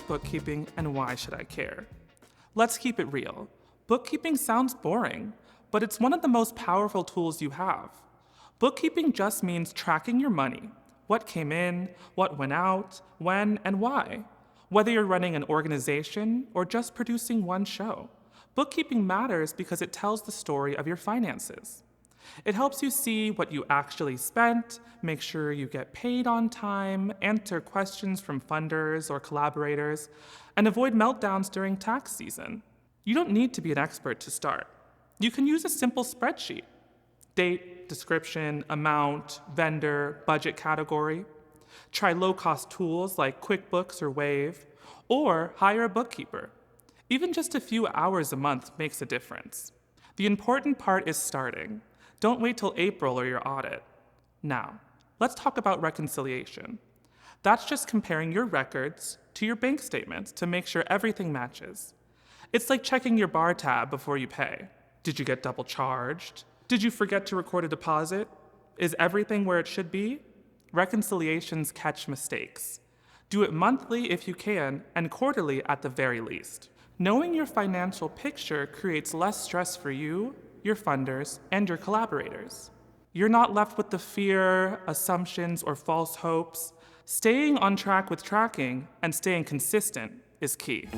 bookkeeping and why should I care? Let's keep it real. Bookkeeping sounds boring, but it's one of the most powerful tools you have. Bookkeeping just means tracking your money, what came in, what went out, when, and why. Whether you're running an organization or just producing one show, bookkeeping matters because it tells the story of your finances. It helps you see what you actually spent, make sure you get paid on time, answer questions from funders or collaborators, and avoid meltdowns during tax season. You don't need to be an expert to start. You can use a simple spreadsheet. Date, description, amount, vendor, budget category. Try low-cost tools like QuickBooks or Wave, or hire a bookkeeper. Even just a few hours a month makes a difference. The important part is starting. Don't wait till April or your audit. Now, let's talk about reconciliation. That's just comparing your records to your bank statements to make sure everything matches. It's like checking your bar tab before you pay. Did you get double charged? Did you forget to record a deposit? Is everything where it should be? Reconciliations catch mistakes. Do it monthly if you can, and quarterly at the very least. Knowing your financial picture creates less stress for you, your funders, and your collaborators. You're not left with the fear, assumptions, or false hopes. Staying on track with tracking and staying consistent is key.